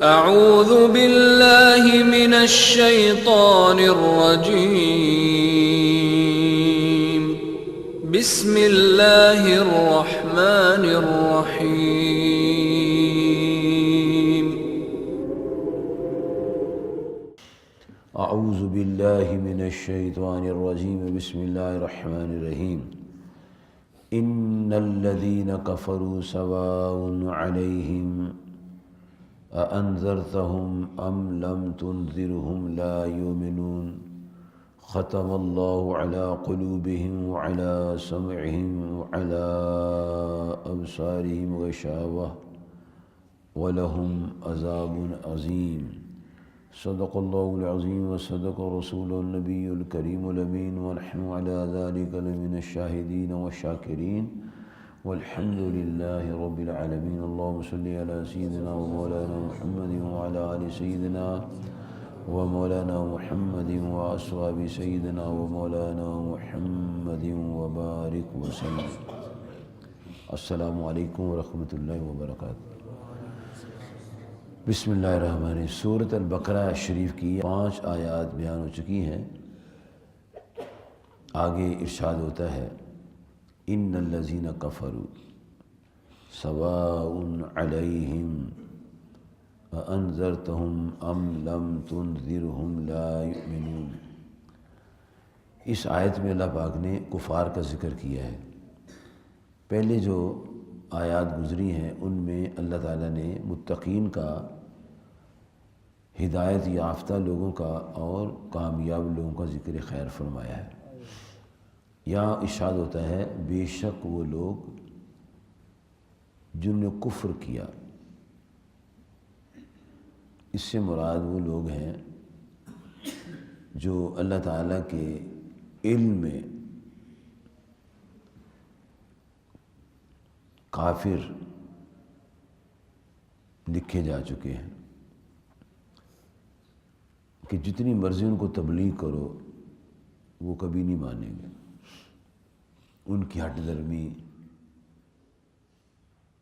اعوذ باللہ من الشیطان الرجیم بسم اللہ الرحمن الرحیم اعوذ باللہ من الشیطان الرجیم بسم اللہ الرحمن الرحیم ان الذین کفروا سواء علیہم اانذرتهم ام لم تنذرهم لا يؤمنون ختم اللہ علی قلوبہم وعلی سمعہم وعلی ابصارہم غشاوہ ولہم عذاب عظیم صدق اللہ العظیم وصدق رسول النبی الکریم الامین ونحن علی ذلک لمن الشاہدین والشاکرین والحمد للہ رب العالمین اللہم صلی علی سیدنا ومولانا محمد وعلی آل سیدنا ومولانا محمد واصحاب سیدنا ومولانا محمد وبارک وسلم۔ السلام علیکم ورحمۃ اللہ وبرکاتہ۔ بسم اللہ الرحمن الرحیم۔ سورۃ البقرہ شریف کی 5 آیات بیان ہو چکی ہیں۔ آگے ارشاد ہوتا ہے ان الذین کفروا سواء علیہم اانذرتهم ام لم تنذرهم لا یؤمنون۔ اس آیت میں اللہ پاک نے کفار کا ذکر کیا ہے۔ پہلے جو آیات گزری ہیں ان میں اللہ تعالیٰ نے متقین کا، ہدایت یافتہ لوگوں کا اور کامیاب لوگوں کا ذکر خیر فرمایا ہے۔ یہاں ارشاد ہوتا ہے بے شک وہ لوگ جن نے کفر کیا، اس سے مراد وہ لوگ ہیں جو اللہ تعالیٰ کے علم میں کافر لکھے جا چکے ہیں کہ جتنی مرضی ان کو تبلیغ کرو وہ کبھی نہیں مانیں گے۔ ان کی ہٹ درمی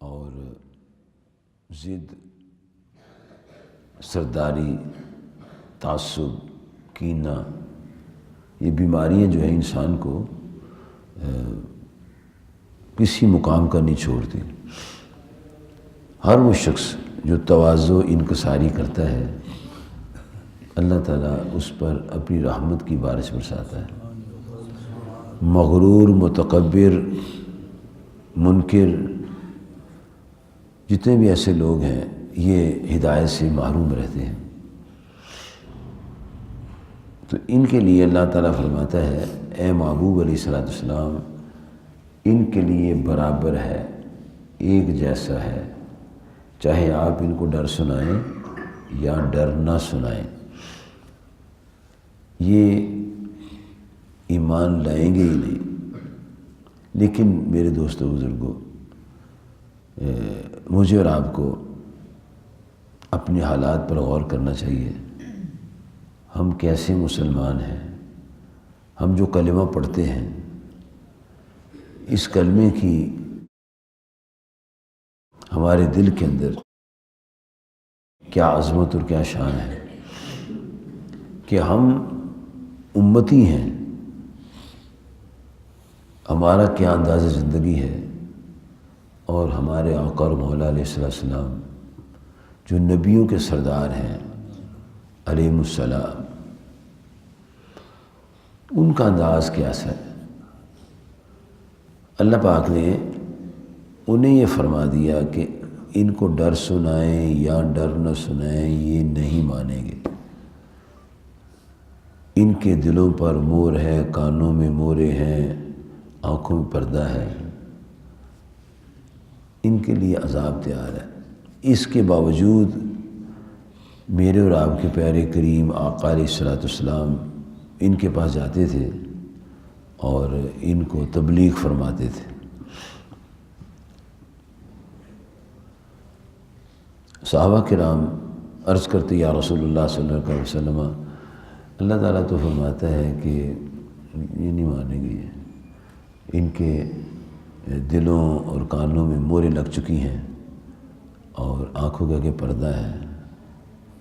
اور ضد، سرداری، تعصب، کینہ، یہ بیماریاں جو ہیں انسان کو کسی مقام کا نہیں چھوڑتی۔ ہر وہ شخص جو تواضع انکساری کرتا ہے اللہ تعالیٰ اس پر اپنی رحمت کی بارش برساتا ہے۔ مغرور، متکبر، منکر، جتنے بھی ایسے لوگ ہیں یہ ہدایت سے محروم رہتے ہیں۔ تو ان کے لیے اللہ تعالیٰ فرماتا ہے اے محبوب علیہ السلام ان کے لیے برابر ہے، ایک جیسا ہے، چاہے آپ ان کو ڈر سنائیں یا ڈر نہ سنائیں، یہ ایمان لائیں گے ہی نہیں۔ لیکن میرے دوستو بزرگوں، مجھے اور آپ کو اپنے حالات پر غور کرنا چاہیے۔ ہم کیسے مسلمان ہیں؟ ہم جو کلمہ پڑھتے ہیں اس کلمے کی ہمارے دل کے اندر کیا عظمت اور کیا شان ہے کہ ہم امتی ہیں، ہمارا کیا انداز زندگی ہے، اور ہمارے آقا اور مولا علیہ السلام جو نبیوں کے سردار ہیں علیہم السلام، ان کا انداز کیسا ہے؟ اللہ پاک نے انہیں یہ فرما دیا کہ ان کو ڈر سنائیں یا ڈر نہ سنائیں یہ نہیں مانیں گے۔ ان کے دلوں پر مور ہے، کانوں میں مورے ہیں، آنکھوں میں پردہ ہے، ان کے لیے عذاب تیار ہے۔ اس کے باوجود میرے اور آپ کے پیارے کریم آقا علیہ السلام ان کے پاس جاتے تھے اور ان کو تبلیغ فرماتے تھے۔ صحابہ کرام عرض کرتے یا رسول اللہ صلی اللہ علیہ وسلم اللہ تعالیٰ تو فرماتا ہے کہ یہ نہیں مانیں گے، ان کے دلوں اور کانوں میں موریں لگ چکی ہیں اور آنکھوں کا کہ پردہ ہے،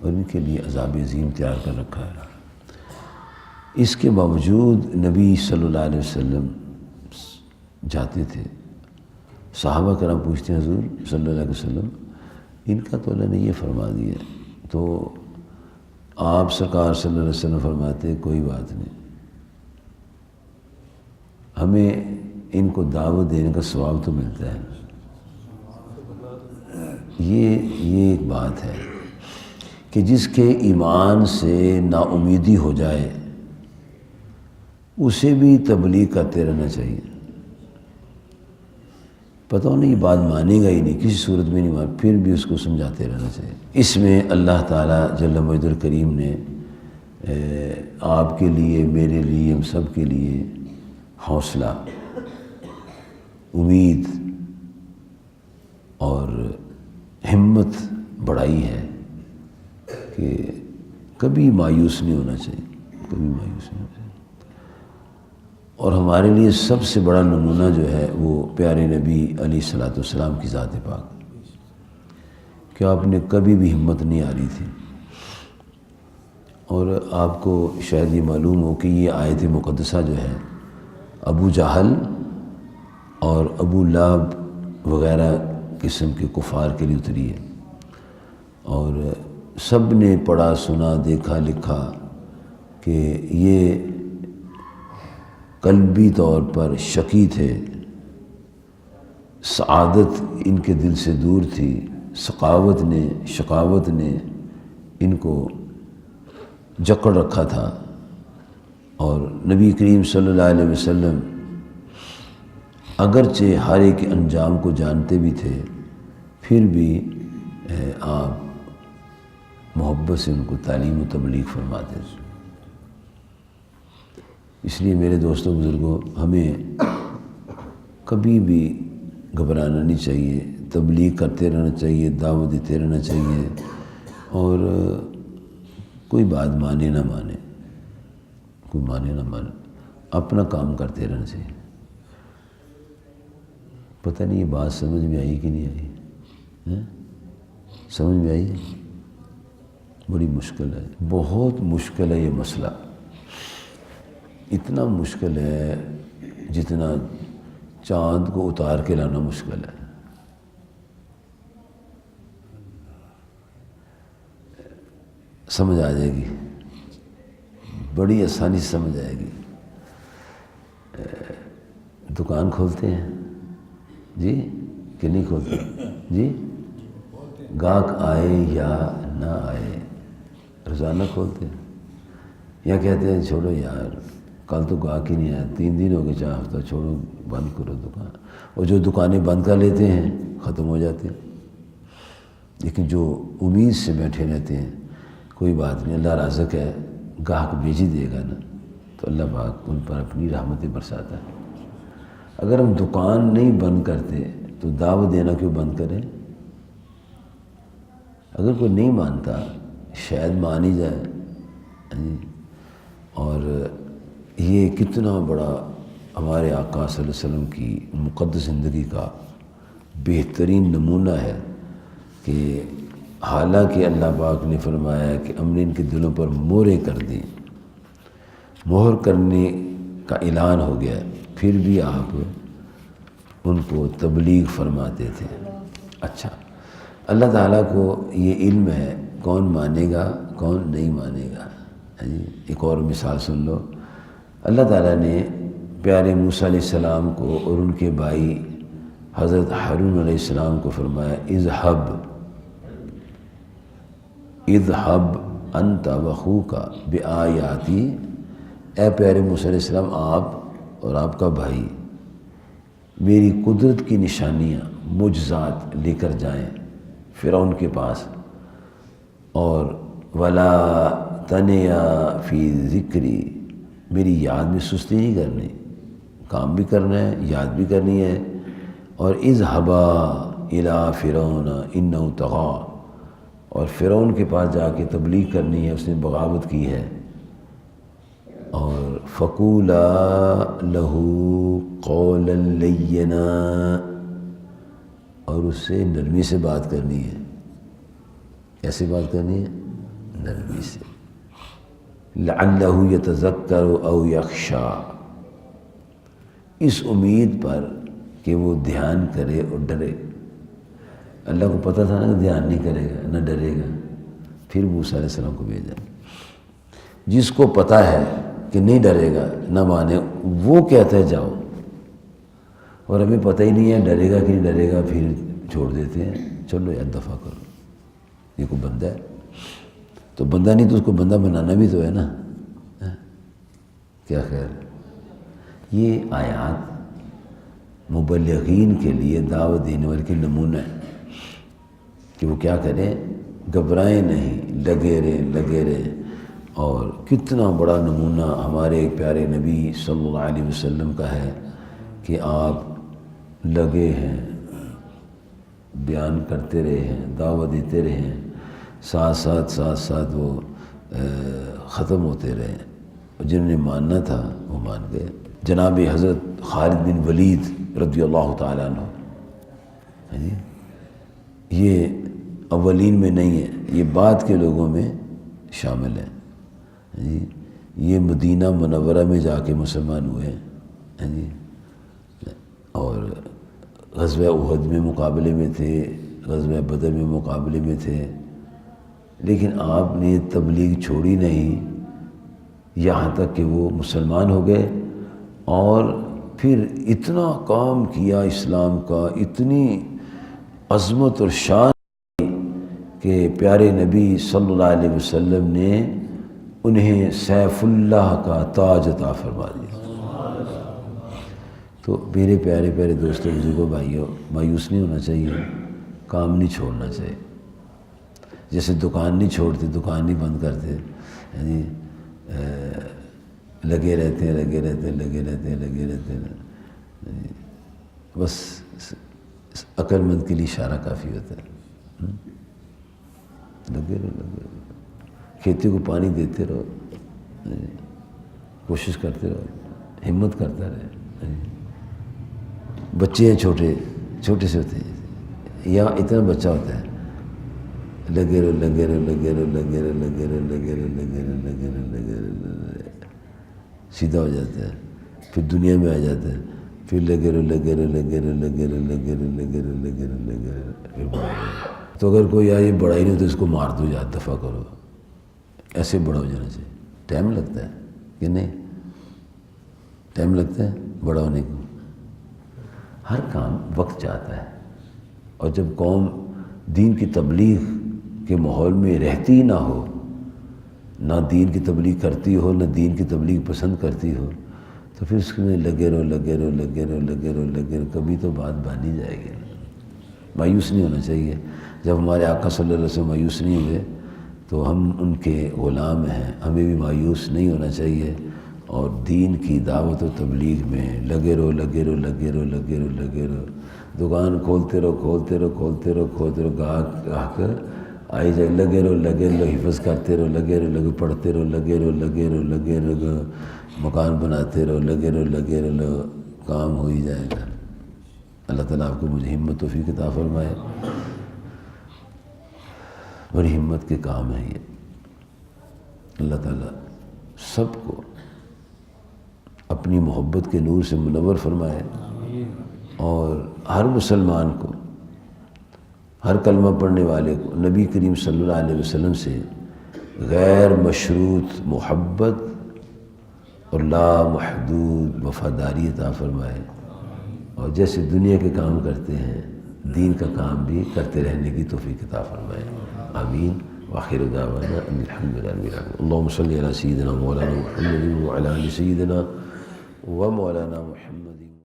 اور ان کے لیے عذاب عظیم تیار کر رکھا ہے۔ اس کے باوجود نبی صلی اللہ علیہ وسلم جاتے تھے۔ صحابہ کرام پوچھتے ہیں حضور صلی اللہ علیہ وسلم ان کا تو اللہ نے یہ فرما دیا، تو آپ سرکار صلی اللہ علیہ وسلم فرماتے کوئی بات نہیں، ہمیں ان کو دعوت دینے کا ثواب تو ملتا ہے۔ یہ ایک بات ہے کہ جس کے ایمان سے نا امیدی ہو جائے اسے بھی تبلیغ کرتے رہنا چاہیے۔ پتہ نہیں یہ بات مانے گا ہی نہیں، کسی صورت میں نہیں مانے، پھر بھی اس کو سمجھاتے رہنا چاہیے۔ اس میں اللہ تعالیٰ جل مجد الکریم نے آپ کے لیے، میرے لیے، ہم سب کے لیے حوصلہ، امید اور ہمت بڑھائی ہے کہ کبھی مایوس نہیں ہونا چاہیے، کبھی مایوس نہیں ہونا چاہیے۔ اور ہمارے لیے سب سے بڑا نمونہ جو ہے وہ پیارے نبی علیہ الصلوۃ والسلام کی ذات پاک، کہ آپ نے کبھی بھی ہمت نہیں ہاری تھی۔ اور آپ کو شاید یہ معلوم ہو کہ یہ آیت مقدسہ جو ہے ابو جہل اور ابو لہب وغیرہ قسم کے کفار کے لیے اتری ہے، اور سب نے پڑھا، سنا، دیکھا، لکھا کہ یہ قلبی طور پر شقی تھے، سعادت ان کے دل سے دور تھی، شقاوت نے ان کو جکڑ رکھا تھا۔ اور نبی کریم صلی اللہ علیہ وسلم اگرچہ ہر ایک انجام کو جانتے بھی تھے، پھر بھی آپ محبت سے ان کو تعلیم و تبلیغ فرماتے تھے۔ اس لیے میرے دوستوں بزرگوں، ہمیں کبھی بھی گھبرانا نہیں چاہیے، تبلیغ کرتے رہنا چاہیے، دعوت دیتے رہنا چاہیے، اور کوئی بات مانے نہ مانے، اپنا کام کرتے رہنا چاہیے۔ پتہ نہیں یہ بات سمجھ میں آئی کہ نہیں آئی؟ سمجھ میں آئی؟ بڑی مشکل ہے، بہت مشکل ہے یہ مسئلہ، اتنا مشکل ہے جتنا چاند کو اتار کے لانا مشکل ہے۔ سمجھ آ جائے گی، بڑی آسانی سے سمجھ آئے گی۔ دکان کھولتے ہیں جی کہ نہیں کھولتے جی؟ گاہک آئے یا نہ آئے روزانہ کھولتے ہیں، یا کہتے ہیں چھوڑو یار کل تو گاہک ہی نہیں آیا، 3 دن ہو گئے، 4 ہفتہ، چھوڑو بند کرو دکان، اور جو دکانیں بند کر لیتے ہیں ختم ہو جاتے ہیں۔ لیکن جو امید سے بیٹھے رہتے ہیں کوئی بات نہیں، اللہ رازق ہے، گاہک بھیج ہی دے گا نا، تو اللہ پاک ان پر اپنی رحمتیں برساتا ہے۔ اگر ہم دکان نہیں بند کرتے تو دعوت دینا کیوں بند کریں؟ اگر کوئی نہیں مانتا شاید مان ہی جائے۔ اور یہ کتنا بڑا ہمارے آقا صلی اللہ علیہ وسلم کی مقدس زندگی کا بہترین نمونہ ہے کہ حالانکہ اللہ پاک نے فرمایا کہ ہم نے ان کے دلوں پر مہریں کر دیں، مہر کرنے کا اعلان ہو گیا، پھر بھی آپ ان کو تبلیغ فرماتے تھے۔ اچھا، اللہ تعالیٰ کو یہ علم ہے کون مانے گا کون نہیں مانے گا۔ ایک اور مثال سن لو، اللہ تعالیٰ نے پیارے موسیٰ علیہ السلام کو اور ان کے بھائی حضرت ہارون علیہ السلام کو فرمایا اذهب انت واخوک بآیاتی، اے پیارے موسیٰ علیہ السلام آپ اور آپ کا بھائی میری قدرت کی نشانیاں معجزات لے کر جائیں فرعون کے پاس، اور ولا تنیا فی ذکری، میری یاد میں سستی نہیں کرنی، کام بھی کرنا ہے، یاد بھی کرنی ہے۔ اور اذهبا الی فرعون انہ طغی، اور فرعون کے پاس جا کے تبلیغ کرنی ہے، اس نے بغاوت کی ہے۔ اور فقولا لہ قولا لینا، اور اس سے نرمی سے بات کرنی ہے۔ کیسے بات کرنی ہے؟ نرمی سے. لعلہ یتذکر او یخشی، اس امید پر کہ وہ دھیان کرے اور ڈرے. اللہ کو پتہ تھا نا کہ دھیان نہیں کرے گا نہ ڈرے گا، پھر موسیٰ علیہ السلام کو بھیجا. جس کو پتہ ہے کہ نہیں ڈرے گا نہ مانے، وہ کہتا ہے جاؤ، اور ہمیں پتہ ہی نہیں ہے ڈرے گا کہ نہیں ڈرے گا، پھر چھوڑ دیتے ہیں چلو یار دفع کرو. یہ کوئی بندہ ہے تو بندہ نہیں تو اس کو بندہ بنانا بھی تو ہے نا. کیا خیر. یہ آیات مبلغین کے لیے دعوت دینے والے کے نمونہ ہے کہ وہ کیا کریں، گھبرائیں نہیں، لگے رہیں. اور کتنا بڑا نمونہ ہمارے ایک پیارے نبی صلی اللہ علیہ وسلم کا ہے کہ آپ لگے ہیں، بیان کرتے رہے ہیں، دعوت دیتے رہے ہیں، ساتھ وہ ختم ہوتے رہے. جنہوں نے ماننا تھا وہ مان گئے. جناب حضرت خالد بن ولید رضی اللہ تعالیٰ عنہ، یہ اولین میں نہیں ہے، یہ بعد کے لوگوں میں شامل ہیں. یہ مدینہ منورہ میں جا کے مسلمان ہوئے ہیں اور غزوہ احد میں مقابلے میں تھے، غزوہ بدر میں مقابلے میں تھے، لیکن آپ نے تبلیغ چھوڑی نہیں یہاں تک کہ وہ مسلمان ہو گئے. اور پھر اتنا کام کیا اسلام کا، اتنی عظمت اور شان کہ پیارے نبی صلی اللہ علیہ وسلم نے انہیں سیف اللہ کا تاج عطا فرما دیا. تو میرے پیارے پیارے دوستوں بزرگوں بھائیوں، مایوس نہیں ہونا چاہیے، کام نہیں چھوڑنا چاہیے. جیسے دکان نہیں چھوڑتے، دکان نہیں بند کرتے، لگے رہتے ہیں. بس عقل مند کے لیے اشارہ کافی ہوتا ہے. لگے رہو، کھیتی کو پانی دیتے رہو، کوشش کرتے رہو، ہمت کرتا رہے. بچے ہیں چھوٹے سے ہوتے ہیں، یا اتنا بچہ ہوتا ہے، لگے رہو، سیدھا ہو جاتا ہے، پھر دنیا میں آ جاتا ہے، پھر لگے رہو. تو اگر کوئی یہ بڑا ہی نہیں تو اس کو مار دو، یا دفع کرو. ایسے بڑا ہو جانا چاہیے. ٹائم لگتا ہے کہ نہیں؟ ٹائم لگتا ہے بڑا ہونے کو. ہر کام وقت چاہتا ہے. اور جب قوم دین کی تبلیغ کے ماحول میں رہتی ہی نہ ہو، نہ دین کی تبلیغ کرتی ہو، نہ دین کی تبلیغ پسند کرتی ہو، تو پھر اس میں لگے رہو، کبھی تو بات بانی جائے گی. مایوس نہیں ہونا چاہیے. جب ہمارے آقا صلی اللہ علیہ وسلم مایوس نہیں ہوئے تو ہم ان کے غلام ہیں، ہمیں بھی مایوس نہیں ہونا چاہیے. اور دین کی دعوت و تبلیغ میں لگے رہو. دکان کھولتے رہو، گاہک آئی جائے. لگے رہو، حفظ کرتے رہو، لگے رہو، پڑھتے رہو، لگے رہو، مکان بناتے رہو، لگے رہو، کام ہو ہی جائے گا. اللہ تعالیٰ آپ کو مجھے ہمت توفیق عطا فرمائے. بڑی ہمت کے کام ہے یہ. اللہ تعالیٰ سب کو اپنی محبت کے نور سے منور فرمائے، اور ہر مسلمان کو، ہر کلمہ پڑھنے والے کو نبی کریم صلی اللہ علیہ وسلم سے غیر مشروط محبت اور لامحدود وفاداری عطا فرمائے. اور جیسے دنیا کے کام کرتے ہیں، دین کا کام بھی کرتے رہنے کی توفیق عطا فرمائے. آمین. وآخر دعوانا ان الحمد للہ رب العالمین. اللہم صلی علی سیدنا مولانا محمد وعلی آل سیدنا و مولانا محمد.